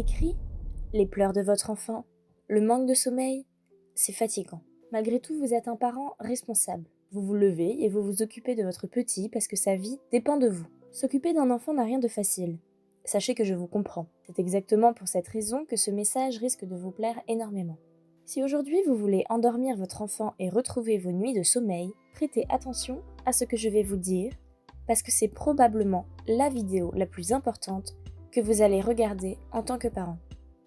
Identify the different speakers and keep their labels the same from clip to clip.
Speaker 1: cris, les pleurs de votre enfant, le manque de sommeil, c'est fatigant. Malgré tout, vous êtes un parent responsable. Vous vous levez et vous vous occupez de votre petit parce que sa vie dépend de vous. S'occuper d'un enfant n'a rien de facile. Sachez que je vous comprends. C'est exactement pour cette raison que ce message risque de vous plaire énormément. Si aujourd'hui vous voulez endormir votre enfant et retrouver vos nuits de sommeil, prêtez attention à ce que je vais vous dire, parce que c'est probablement la vidéo la plus importante que vous allez regarder en tant que parent.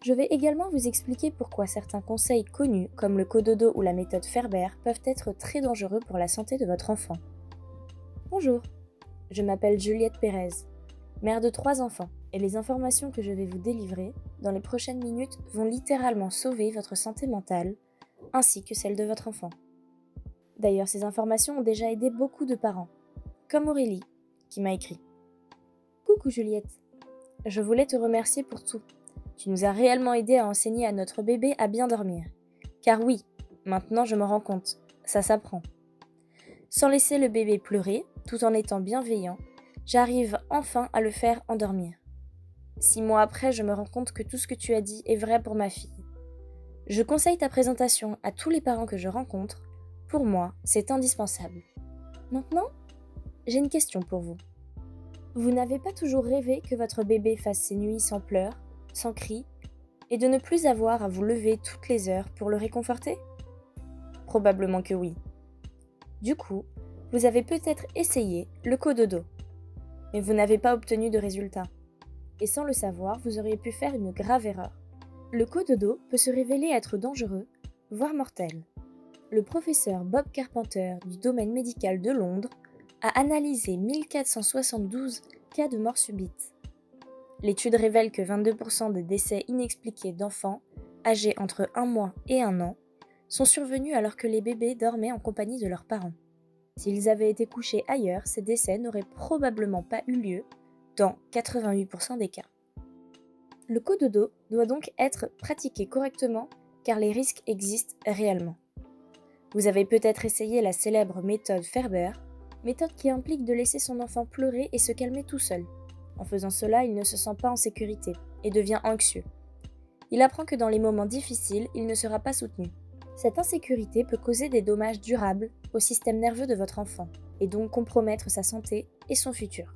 Speaker 1: Je vais également vous expliquer pourquoi certains conseils connus, comme le cododo ou la méthode Ferber, peuvent être très dangereux pour la santé de votre enfant. Bonjour, je m'appelle Juliette Pérez, mère de 3 enfants, et les informations que je vais vous délivrer dans les prochaines minutes vont littéralement sauver votre santé mentale, ainsi que celle de votre enfant. D'ailleurs, ces informations ont déjà aidé beaucoup de parents, comme Aurélie, qui m'a écrit. Coucou Juliette, je voulais te remercier pour tout. Tu nous as réellement aidé à enseigner à notre bébé à bien dormir. Car oui, maintenant je me rends compte, ça s'apprend. Sans laisser le bébé pleurer, tout en étant bienveillant, j'arrive enfin à le faire endormir. 6 mois après, je me rends compte que tout ce que tu as dit est vrai pour ma fille. Je conseille ta présentation à tous les parents que je rencontre. Pour moi, c'est indispensable. Maintenant, j'ai une question pour vous. Vous n'avez pas toujours rêvé que votre bébé fasse ses nuits sans pleurs, sans cris, et de ne plus avoir à vous lever toutes les heures pour le réconforter ? Probablement que oui. Du coup, vous avez peut-être essayé le cododo, mais vous n'avez pas obtenu de résultat. Et sans le savoir, vous auriez pu faire une grave erreur. Le cododo peut se révéler être dangereux, voire mortel. Le professeur Bob Carpenter du domaine médical de Londres a analysé 1472 cas de mort subite. L'étude révèle que 22% des décès inexpliqués d'enfants âgés entre 1 mois et 1 an sont survenus alors que les bébés dormaient en compagnie de leurs parents. S'ils avaient été couchés ailleurs, ces décès n'auraient probablement pas eu lieu dans 88% des cas. Le cododo doit donc être pratiqué correctement car les risques existent réellement. Vous avez peut-être essayé la célèbre méthode Ferber, méthode qui implique de laisser son enfant pleurer et se calmer tout seul. En faisant cela, il ne se sent pas en sécurité et devient anxieux. Il apprend que dans les moments difficiles, il ne sera pas soutenu. Cette insécurité peut causer des dommages durables au système nerveux de votre enfant et donc compromettre sa santé et son futur.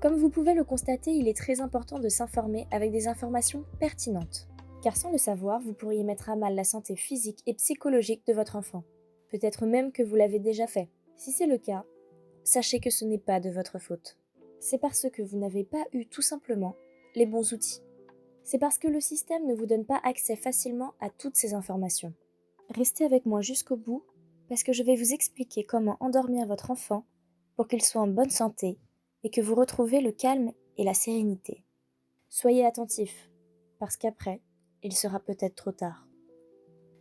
Speaker 1: Comme vous pouvez le constater, il est très important de s'informer avec des informations pertinentes. Car sans le savoir, vous pourriez mettre à mal la santé physique et psychologique de votre enfant. Peut-être même que vous l'avez déjà fait. Si c'est le cas, sachez que ce n'est pas de votre faute. C'est parce que vous n'avez pas eu tout simplement les bons outils. C'est parce que le système ne vous donne pas accès facilement à toutes ces informations. Restez avec moi jusqu'au bout parce que je vais vous expliquer comment endormir votre enfant pour qu'il soit en bonne santé et que vous retrouvez le calme et la sérénité. Soyez attentifs, parce qu'après, il sera peut-être trop tard.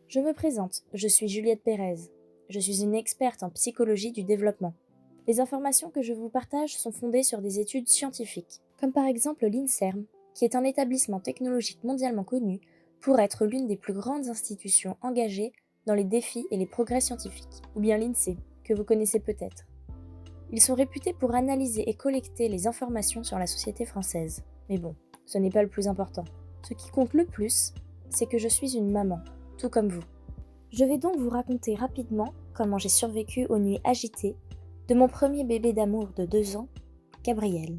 Speaker 1: Je me présente, je suis Juliette Pérez. Je suis une experte en psychologie du développement. Les informations que je vous partage sont fondées sur des études scientifiques, comme par exemple l'INSERM, qui est un établissement technologique mondialement connu pour être l'une des plus grandes institutions engagées dans les défis et les progrès scientifiques, ou bien l'INSEE, que vous connaissez peut-être. Ils sont réputés pour analyser et collecter les informations sur la société française. Mais bon, ce n'est pas le plus important. Ce qui compte le plus, c'est que je suis une maman, tout comme vous. Je vais donc vous raconter rapidement comment j'ai survécu aux nuits agitées de mon premier bébé d'amour de 2 ans, Gabriel.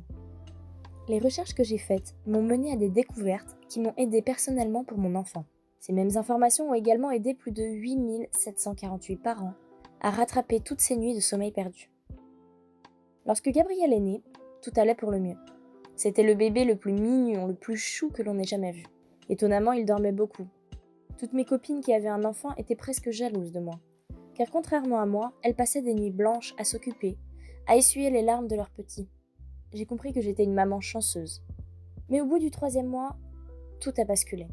Speaker 1: Les recherches que j'ai faites m'ont mené à des découvertes qui m'ont aidé personnellement pour mon enfant. Ces mêmes informations ont également aidé plus de 8748 parents à rattraper toutes ces nuits de sommeil perdu. Lorsque Gabriel est né, tout allait pour le mieux. C'était le bébé le plus mignon, le plus chou que l'on ait jamais vu. Étonnamment, il dormait beaucoup. Toutes mes copines qui avaient un enfant étaient presque jalouses de moi. Car contrairement à moi, elles passaient des nuits blanches à s'occuper, à essuyer les larmes de leur petit. J'ai compris que j'étais une maman chanceuse. Mais au bout du 3e mois, tout a basculé.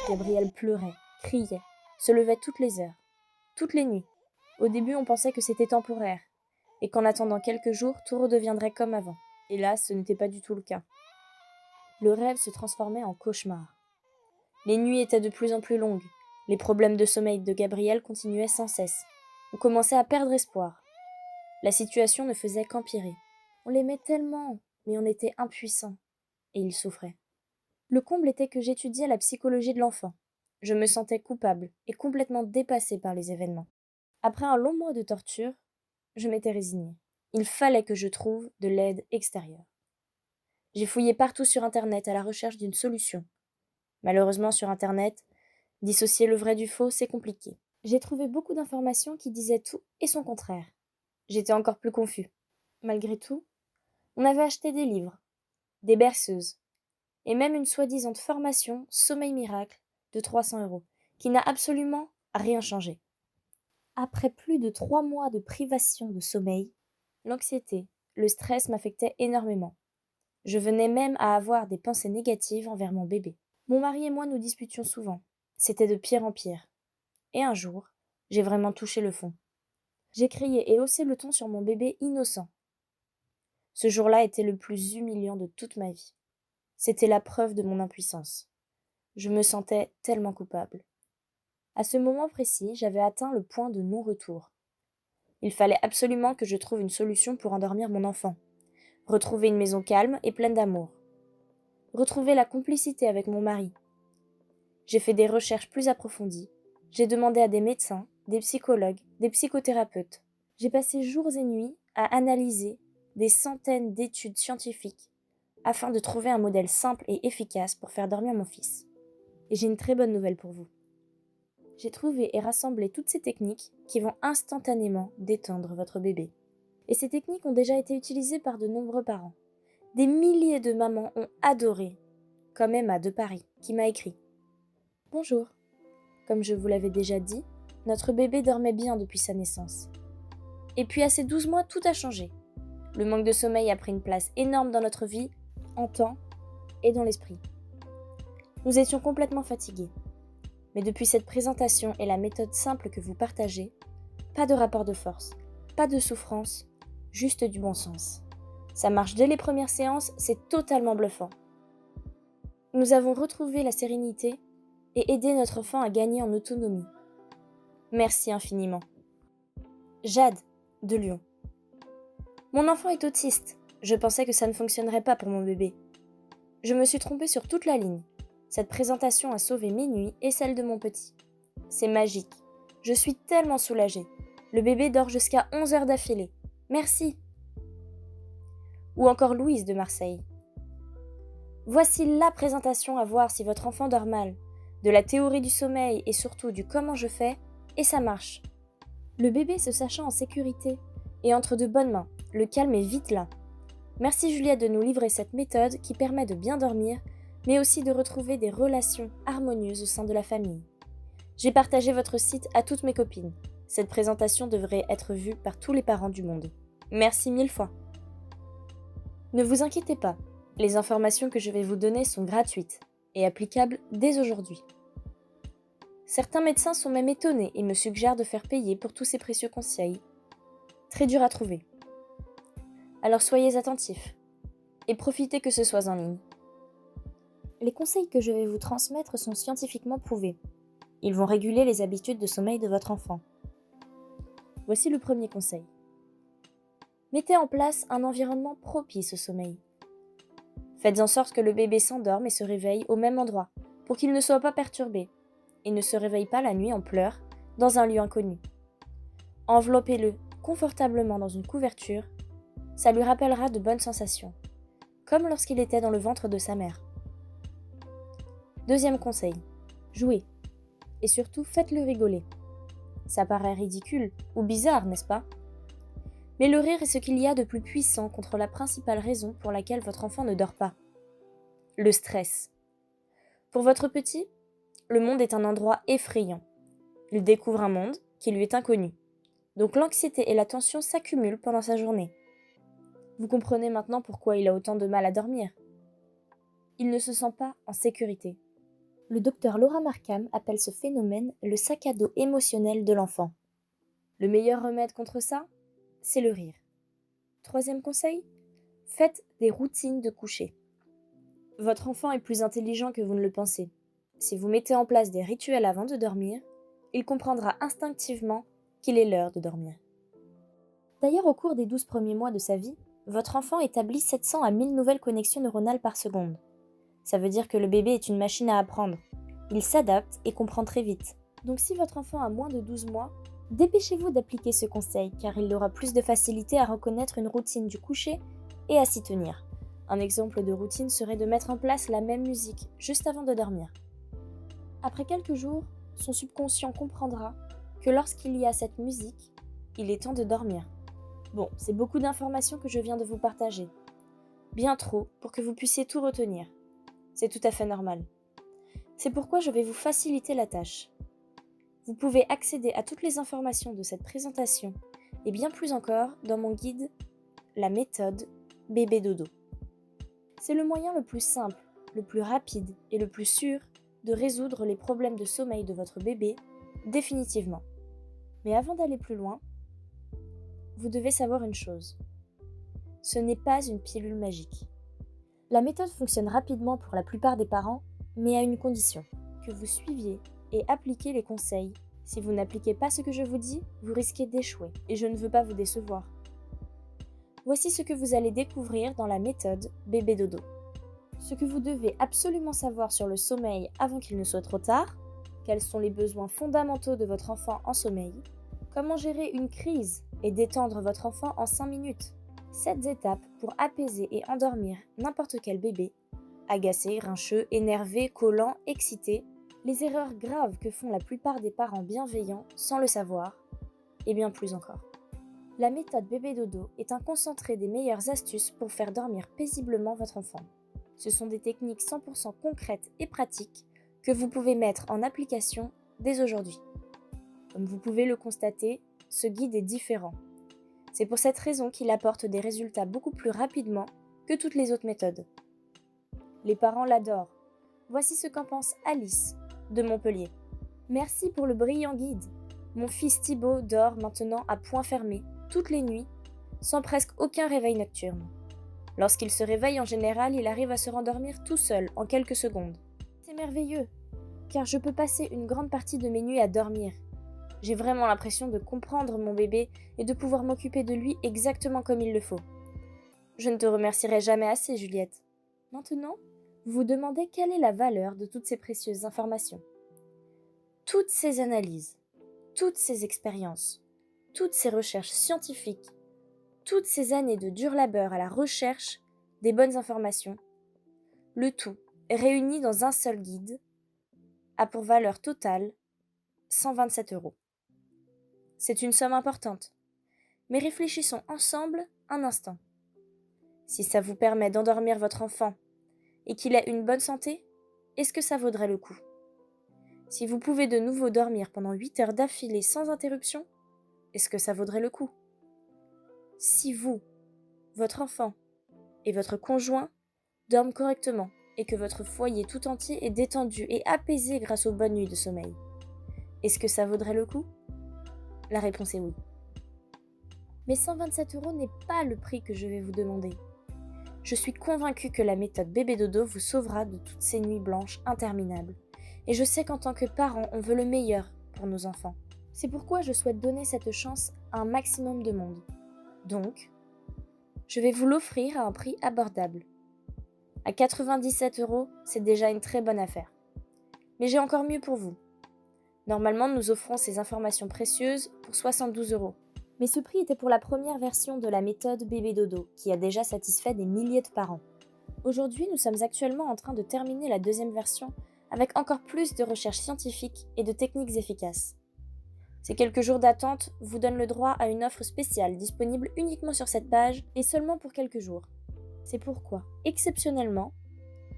Speaker 1: Gabriel pleurait, criait, se levait toutes les heures, toutes les nuits. Au début, on pensait que c'était temporaire, et qu'en attendant quelques jours, tout redeviendrait comme avant. Hélas, ce n'était pas du tout le cas. Le rêve se transformait en cauchemar. Les nuits étaient de plus en plus longues. Les problèmes de sommeil de Gabriel continuaient sans cesse. On commençait à perdre espoir. La situation ne faisait qu'empirer. On l'aimait tellement, mais on était impuissants, et il souffrait. Le comble était que j'étudiais la psychologie de l'enfant. Je me sentais coupable et complètement dépassée par les événements. Après un long mois de torture, je m'étais résignée. Il fallait que je trouve de l'aide extérieure. J'ai fouillé partout sur Internet à la recherche d'une solution. Malheureusement, sur Internet, dissocier le vrai du faux, c'est compliqué. J'ai trouvé beaucoup d'informations qui disaient tout et son contraire. J'étais encore plus confus. Malgré tout, on avait acheté des livres, des berceuses, et même une soi-disant formation Sommeil Miracle de 300 €, qui n'a absolument rien changé. Après plus de 3 mois de privation de sommeil, l'anxiété, le stress m'affectaient énormément. Je venais même à avoir des pensées négatives envers mon bébé. Mon mari et moi nous disputions souvent. C'était de pire en pire. Et un jour, j'ai vraiment touché le fond. J'ai crié et haussé le ton sur mon bébé innocent. Ce jour-là était le plus humiliant de toute ma vie. C'était la preuve de mon impuissance. Je me sentais tellement coupable. À ce moment précis, j'avais atteint le point de non-retour. Il fallait absolument que je trouve une solution pour endormir mon enfant. Retrouver une maison calme et pleine d'amour. Retrouver la complicité avec mon mari. J'ai fait des recherches plus approfondies. J'ai demandé à des médecins, des psychologues, des psychothérapeutes. J'ai passé jours et nuits à analyser des centaines d'études scientifiques afin de trouver un modèle simple et efficace pour faire dormir mon fils. Et j'ai une très bonne nouvelle pour vous. J'ai trouvé et rassemblé toutes ces techniques qui vont instantanément détendre votre bébé. Et ces techniques ont déjà été utilisées par de nombreux parents. Des milliers de mamans ont adoré, comme Emma de Paris, qui m'a écrit. Bonjour. Comme je vous l'avais déjà dit, notre bébé dormait bien depuis sa naissance. Et puis à ses 12 mois, tout a changé. Le manque de sommeil a pris une place énorme dans notre vie, en temps et dans l'esprit. Nous étions complètement fatigués. Mais depuis cette présentation et la méthode simple que vous partagez, pas de rapport de force, pas de souffrance, juste du bon sens. Ça marche dès les premières séances, c'est totalement bluffant. Nous avons retrouvé la sérénité et aidé notre enfant à gagner en autonomie. Merci infiniment. Jade, de Lyon. Mon enfant est autiste. Je pensais que ça ne fonctionnerait pas pour mon bébé. Je me suis trompée sur toute la ligne. Cette présentation a sauvé mes nuits et celles de mon petit. C'est magique. Je suis tellement soulagée. Le bébé dort jusqu'à 11 heures d'affilée. Merci. Ou encore Louise de Marseille. Voici la présentation à voir si votre enfant dort mal. De la théorie du sommeil et surtout du comment je fais, et ça marche. Le bébé se sachant en sécurité et entre de bonnes mains. Le calme est vite là. Merci Juliette de nous livrer cette méthode qui permet de bien dormir, mais aussi de retrouver des relations harmonieuses au sein de la famille. J'ai partagé votre site à toutes mes copines. Cette présentation devrait être vue par tous les parents du monde. Merci 1000 fois. Ne vous inquiétez pas, les informations que je vais vous donner sont gratuites et applicables dès aujourd'hui. Certains médecins sont même étonnés et me suggèrent de faire payer pour tous ces précieux conseils. Très dur à trouver. Alors soyez attentifs et profitez que ce soit en ligne. Les conseils que je vais vous transmettre sont scientifiquement prouvés. Ils vont réguler les habitudes de sommeil de votre enfant. Voici le premier conseil. Mettez en place un environnement propice au sommeil. Faites en sorte que le bébé s'endorme et se réveille au même endroit pour qu'il ne soit pas perturbé et ne se réveille pas la nuit en pleurs dans un lieu inconnu. Enveloppez-le confortablement dans une couverture. Ça lui rappellera de bonnes sensations, comme lorsqu'il était dans le ventre de sa mère. Deuxième conseil, jouez. Et surtout, faites-le rigoler. Ça paraît ridicule ou bizarre, n'est-ce pas? Mais le rire est ce qu'il y a de plus puissant contre la principale raison pour laquelle votre enfant ne dort pas. Le stress. Pour votre petit, le monde est un endroit effrayant. Il découvre un monde qui lui est inconnu. Donc l'anxiété et la tension s'accumulent pendant sa journée. Vous comprenez maintenant pourquoi il a autant de mal à dormir. Il ne se sent pas en sécurité. Le docteur Laura Markham appelle ce phénomène le sac à dos émotionnel de l'enfant. Le meilleur remède contre ça, c'est le rire. Troisième conseil, faites des routines de coucher. Votre enfant est plus intelligent que vous ne le pensez. Si vous mettez en place des rituels avant de dormir, il comprendra instinctivement qu'il est l'heure de dormir. D'ailleurs, au cours des 12 premiers mois de sa vie, votre enfant établit 700 à 1000 nouvelles connexions neuronales par seconde. Ça veut dire que le bébé est une machine à apprendre. Il s'adapte et comprend très vite. Donc si votre enfant a moins de 12 mois, dépêchez-vous d'appliquer ce conseil car il aura plus de facilité à reconnaître une routine du coucher et à s'y tenir. Un exemple de routine serait de mettre en place la même musique juste avant de dormir. Après quelques jours, son subconscient comprendra que lorsqu'il y a cette musique, il est temps de dormir. Bon, c'est beaucoup d'informations que je viens de vous partager. Bien trop pour que vous puissiez tout retenir. C'est tout à fait normal. C'est pourquoi je vais vous faciliter la tâche. Vous pouvez accéder à toutes les informations de cette présentation et bien plus encore dans mon guide « La méthode bébé dodo ». C'est le moyen le plus simple, le plus rapide et le plus sûr de résoudre les problèmes de sommeil de votre bébé définitivement. Mais avant d'aller plus loin, vous devez savoir une chose. Ce n'est pas une pilule magique. La méthode fonctionne rapidement pour la plupart des parents, mais à une condition, que vous suiviez et appliquez les conseils. Si vous n'appliquez pas ce que je vous dis, vous risquez d'échouer, et je ne veux pas vous décevoir. Voici ce que vous allez découvrir dans la méthode bébé dodo. Ce que vous devez absolument savoir sur le sommeil avant qu'il ne soit trop tard, quels sont les besoins fondamentaux de votre enfant en sommeil, comment gérer une crise et détendre votre enfant en 5 minutes. 7 étapes pour apaiser et endormir n'importe quel bébé, agacé, grincheux, énervé, collant, excité, les erreurs graves que font la plupart des parents bienveillants sans le savoir, et bien plus encore. La méthode bébé dodo est un concentré des meilleures astuces pour faire dormir paisiblement votre enfant. Ce sont des techniques 100% concrètes et pratiques que vous pouvez mettre en application dès aujourd'hui. Comme vous pouvez le constater, ce guide est différent. C'est pour cette raison qu'il apporte des résultats beaucoup plus rapidement que toutes les autres méthodes. Les parents l'adorent. Voici ce qu'en pense Alice, de Montpellier. Merci pour le brillant guide. Mon fils Thibaut dort maintenant à point fermé, toutes les nuits, sans presque aucun réveil nocturne. Lorsqu'il se réveille en général, il arrive à se rendormir tout seul en quelques secondes. C'est merveilleux, car je peux passer une grande partie de mes nuits à dormir. J'ai vraiment l'impression de comprendre mon bébé et de pouvoir m'occuper de lui exactement comme il le faut. Je ne te remercierai jamais assez, Juliette. Maintenant, vous vous demandez quelle est la valeur de toutes ces précieuses informations. Toutes ces analyses, toutes ces expériences, toutes ces recherches scientifiques, toutes ces années de dur labeur à la recherche des bonnes informations, le tout réuni dans un seul guide, a pour valeur totale 127 €. C'est une somme importante, mais réfléchissons ensemble un instant. Si ça vous permet d'endormir votre enfant et qu'il ait une bonne santé, est-ce que ça vaudrait le coup? Si vous pouvez de nouveau dormir pendant 8 heures d'affilée sans interruption, est-ce que ça vaudrait le coup? Si vous, votre enfant et votre conjoint dorment correctement et que votre foyer tout entier est détendu et apaisé grâce aux bonnes nuits de sommeil, est-ce que ça vaudrait le coup? La réponse est oui. Mais 127 € n'est pas le prix que je vais vous demander. Je suis convaincue que la méthode bébé dodo vous sauvera de toutes ces nuits blanches interminables. Et je sais qu'en tant que parents, on veut le meilleur pour nos enfants. C'est pourquoi je souhaite donner cette chance à un maximum de monde. Donc, je vais vous l'offrir à un prix abordable. À 97 €, c'est déjà une très bonne affaire. Mais j'ai encore mieux pour vous. Normalement, nous offrons ces informations précieuses pour 72 €. Mais ce prix était pour la première version de la méthode bébé dodo, qui a déjà satisfait des milliers de parents. Aujourd'hui, nous sommes actuellement en train de terminer la deuxième version avec encore plus de recherches scientifiques et de techniques efficaces. Ces quelques jours d'attente vous donnent le droit à une offre spéciale disponible uniquement sur cette page et seulement pour quelques jours. C'est pourquoi, exceptionnellement,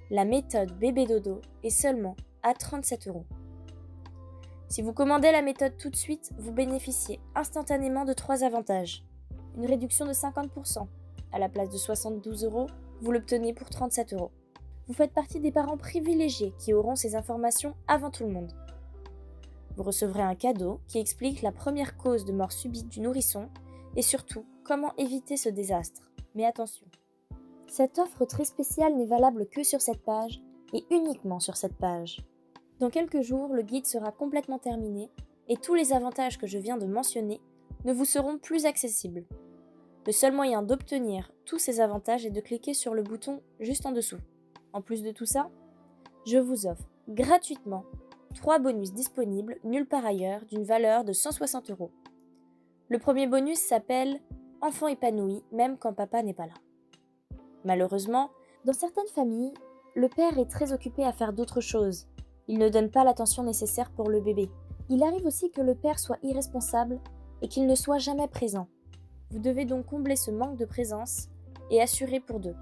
Speaker 1: la méthode bébé dodo est seulement à 37 €. Si vous commandez la méthode tout de suite, vous bénéficiez instantanément de 3 avantages. Une réduction de 50%. À la place de 72 €, vous l'obtenez pour 37 €. Vous faites partie des parents privilégiés qui auront ces informations avant tout le monde. Vous recevrez un cadeau qui explique la première cause de mort subite du nourrisson et surtout comment éviter ce désastre. Mais attention, cette offre très spéciale n'est valable que sur cette page et uniquement sur cette page. Dans quelques jours, le guide sera complètement terminé et tous les avantages que je viens de mentionner ne vous seront plus accessibles. Le seul moyen d'obtenir tous ces avantages est de cliquer sur le bouton juste en dessous. En plus de tout ça, je vous offre gratuitement 3 bonus disponibles nulle part ailleurs d'une valeur de 160 €. Le premier bonus s'appelle « Enfant épanoui même quand papa n'est pas là ». Malheureusement, dans certaines familles, le père est très occupé à faire d'autres choses. Il ne donne pas l'attention nécessaire pour le bébé. Il arrive aussi que le père soit irresponsable et qu'il ne soit jamais présent. Vous devez donc combler ce manque de présence et assurer pour deux.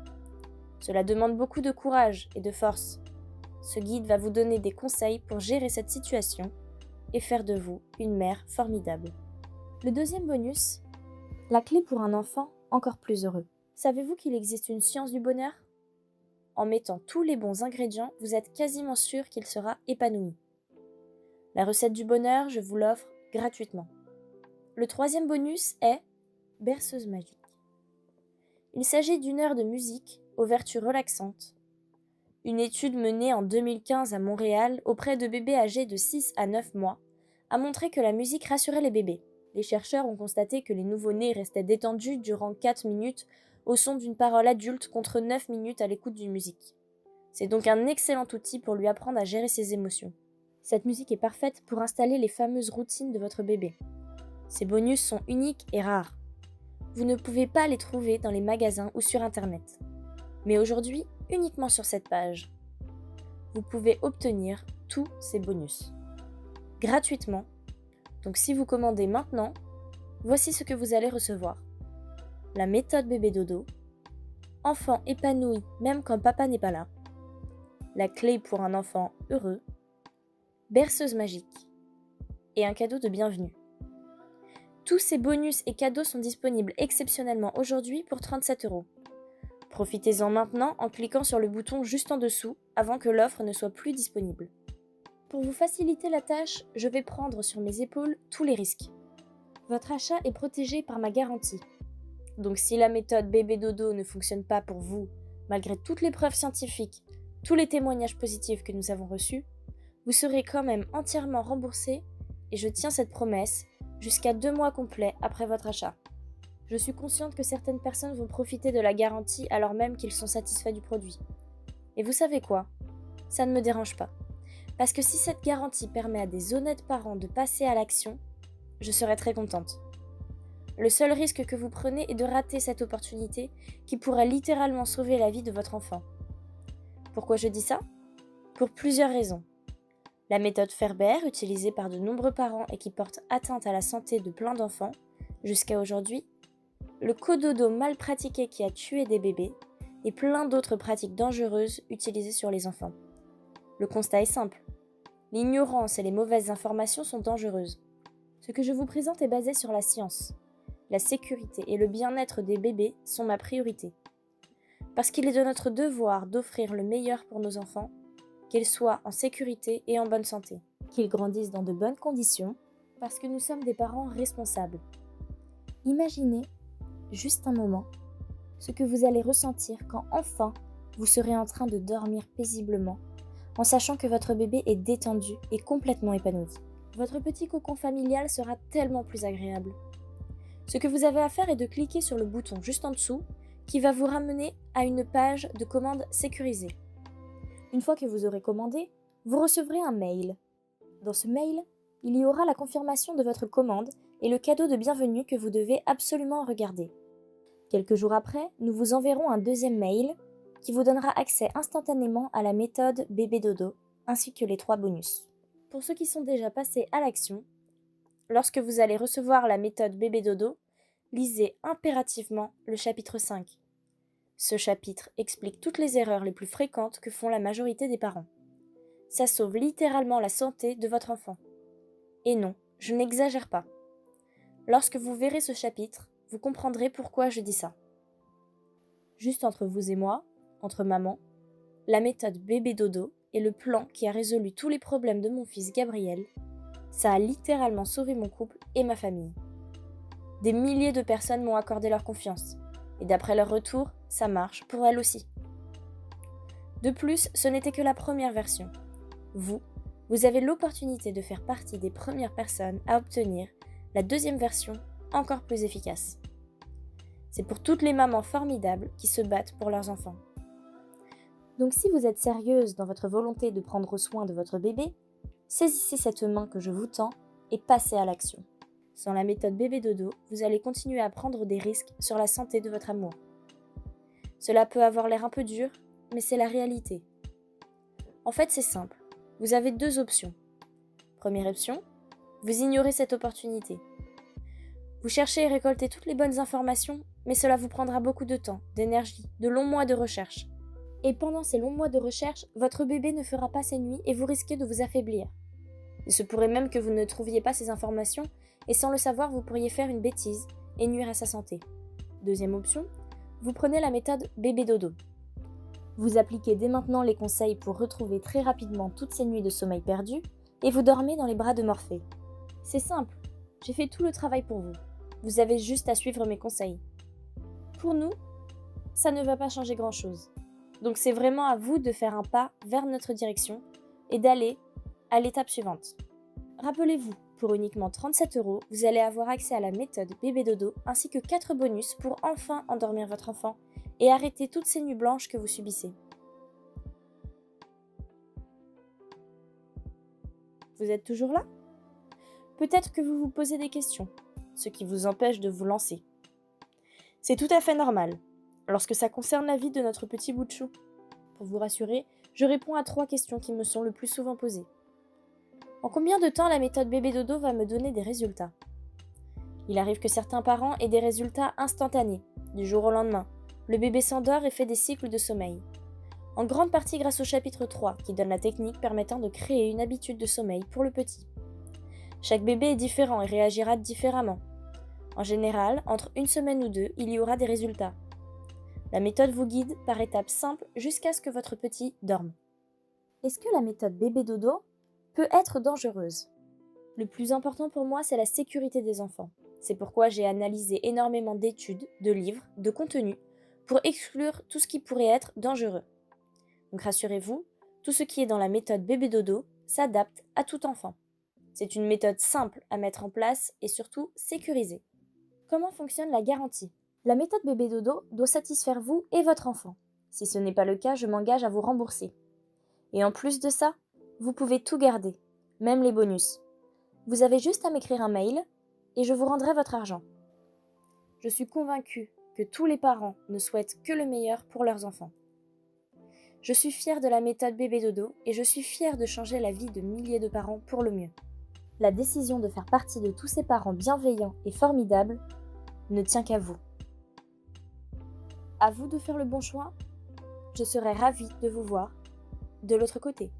Speaker 1: Cela demande beaucoup de courage et de force. Ce guide va vous donner des conseils pour gérer cette situation et faire de vous une mère formidable. Le deuxième bonus, la clé pour un enfant encore plus heureux. Savez-vous qu'il existe une science du bonheur ? En mettant tous les bons ingrédients, vous êtes quasiment sûr qu'il sera épanoui. La recette du bonheur, je vous l'offre gratuitement. Le troisième bonus est berceuse magique. Il s'agit d'une heure de musique aux vertus relaxantes. Une étude menée en 2015 à Montréal auprès de bébés âgés de 6 à 9 mois a montré que la musique rassurait les bébés. Les chercheurs ont constaté que les nouveau-nés restaient détendus durant 4 minutes au son d'une parole adulte contre 9 minutes à l'écoute d'une musique. C'est donc un excellent outil pour lui apprendre à gérer ses émotions. Cette musique est parfaite pour installer les fameuses routines de votre bébé. Ces bonus sont uniques et rares. Vous ne pouvez pas les trouver dans les magasins ou sur Internet. Mais aujourd'hui, uniquement sur cette page. Vous pouvez obtenir tous ces bonus gratuitement. Donc si vous commandez maintenant, voici ce que vous allez recevoir. La méthode bébé dodo, enfant épanoui même quand papa n'est pas là, la clé pour un enfant heureux, berceuse magique et un cadeau de bienvenue. Tous ces bonus et cadeaux sont disponibles exceptionnellement aujourd'hui pour 37 €. Profitez-en maintenant en cliquant sur le bouton juste en dessous avant que l'offre ne soit plus disponible. Pour vous faciliter la tâche, je vais prendre sur mes épaules tous les risques. Votre achat est protégé par ma garantie. Donc si la méthode bébé dodo ne fonctionne pas pour vous, malgré toutes les preuves scientifiques, tous les témoignages positifs que nous avons reçus, vous serez quand même entièrement remboursé et je tiens cette promesse jusqu'à 2 mois complets après votre achat. Je suis consciente que certaines personnes vont profiter de la garantie alors même qu'ils sont satisfaits du produit. Et vous savez quoi ? Ça ne me dérange pas. Parce que si cette garantie permet à des honnêtes parents de passer à l'action, je serai très contente. Le seul risque que vous prenez est de rater cette opportunité qui pourrait littéralement sauver la vie de votre enfant. Pourquoi je dis ça ? Pour plusieurs raisons. La méthode Ferber, utilisée par de nombreux parents et qui porte atteinte à la santé de plein d'enfants, jusqu'à aujourd'hui, le cododo mal pratiqué qui a tué des bébés, et plein d'autres pratiques dangereuses utilisées sur les enfants. Le constat est simple. L'ignorance et les mauvaises informations sont dangereuses. Ce que je vous présente est basé sur la science. La sécurité et le bien-être des bébés sont ma priorité. Parce qu'il est de notre devoir d'offrir le meilleur pour nos enfants, qu'ils soient en sécurité et en bonne santé, qu'ils grandissent dans de bonnes conditions, parce que nous sommes des parents responsables. Imaginez, juste un moment, ce que vous allez ressentir quand enfin vous serez en train de dormir paisiblement, en sachant que votre bébé est détendu et complètement épanoui. Votre petit cocon familial sera tellement plus agréable. Ce que vous avez à faire est de cliquer sur le bouton juste en dessous qui va vous ramener à une page de commande sécurisée. Une fois que vous aurez commandé, vous recevrez un mail. Dans ce mail, il y aura la confirmation de votre commande et le cadeau de bienvenue que vous devez absolument regarder. Quelques jours après, nous vous enverrons un deuxième mail qui vous donnera accès instantanément à la méthode bébé dodo ainsi que les 3 bonus. Pour ceux qui sont déjà passés à l'action, lorsque vous allez recevoir la méthode bébé dodo, lisez impérativement le chapitre 5. Ce chapitre explique toutes les erreurs les plus fréquentes que font la majorité des parents. Ça sauve littéralement la santé de votre enfant. Et non, je n'exagère pas. Lorsque vous verrez ce chapitre, vous comprendrez pourquoi je dis ça. Juste entre vous et moi, entre maman, la méthode bébé dodo est le plan qui a résolu tous les problèmes de mon fils Gabriel. Ça a littéralement sauvé mon couple et ma famille. Des milliers de personnes m'ont accordé leur confiance. Et d'après leur retour, ça marche pour elles aussi. De plus, ce n'était que la première version. Vous avez l'opportunité de faire partie des premières personnes à obtenir la deuxième version encore plus efficace. C'est pour toutes les mamans formidables qui se battent pour leurs enfants. Donc si vous êtes sérieuse dans votre volonté de prendre soin de votre bébé, saisissez cette main que je vous tends et passez à l'action. Sans la méthode bébé dodo, vous allez continuer à prendre des risques sur la santé de votre amour. Cela peut avoir l'air un peu dur, mais c'est la réalité. En fait, c'est simple. Vous avez 2 options. Première option, vous ignorez cette opportunité. Vous cherchez et récoltez toutes les bonnes informations, mais cela vous prendra beaucoup de temps, d'énergie, de longs mois de recherche. Et pendant ces longs mois de recherche, votre bébé ne fera pas ses nuits et vous risquez de vous affaiblir. Il se pourrait même que vous ne trouviez pas ces informations et sans le savoir, vous pourriez faire une bêtise et nuire à sa santé. Deuxième option, vous prenez la méthode bébé dodo. Vous appliquez dès maintenant les conseils pour retrouver très rapidement toutes ces nuits de sommeil perdues et vous dormez dans les bras de Morphée. C'est simple, j'ai fait tout le travail pour vous. Vous avez juste à suivre mes conseils. Pour nous, ça ne va pas changer grand-chose. Donc c'est vraiment à vous de faire un pas vers notre direction et d'aller à l'étape suivante. Rappelez-vous, pour uniquement 37 €, vous allez avoir accès à la méthode bébé dodo ainsi que 4 bonus pour enfin endormir votre enfant et arrêter toutes ces nuits blanches que vous subissez. Vous êtes toujours là? Peut-être que vous vous posez des questions, ce qui vous empêche de vous lancer. C'est tout à fait normal, lorsque ça concerne la vie de notre petit bout de chou. Pour vous rassurer, je réponds à 3 questions qui me sont le plus souvent posées. En combien de temps la méthode bébé dodo va me donner des résultats? Il arrive que certains parents aient des résultats instantanés, du jour au lendemain. Le bébé s'endort et fait des cycles de sommeil. En grande partie grâce au chapitre 3, qui donne la technique permettant de créer une habitude de sommeil pour le petit. Chaque bébé est différent et réagira différemment. En général, entre 1 semaine ou 2, il y aura des résultats. La méthode vous guide par étapes simples jusqu'à ce que votre petit dorme. Est-ce que la méthode bébé dodo peut être dangereuse? Le plus important pour moi, c'est la sécurité des enfants. C'est pourquoi j'ai analysé énormément d'études, de livres, de contenus, pour exclure tout ce qui pourrait être dangereux. Donc rassurez-vous, tout ce qui est dans la méthode bébé dodo s'adapte à tout enfant. C'est une méthode simple à mettre en place et surtout sécurisée. Comment fonctionne la garantie? La méthode bébé dodo doit satisfaire vous et votre enfant. Si ce n'est pas le cas, je m'engage à vous rembourser. Et en plus de ça, vous pouvez tout garder, même les bonus. Vous avez juste à m'écrire un mail et je vous rendrai votre argent. Je suis convaincue que tous les parents ne souhaitent que le meilleur pour leurs enfants. Je suis fière de la méthode bébé dodo et je suis fière de changer la vie de milliers de parents pour le mieux. La décision de faire partie de tous ces parents bienveillants et formidables ne tient qu'à vous. À vous de faire le bon choix. Je serai ravie de vous voir de l'autre côté.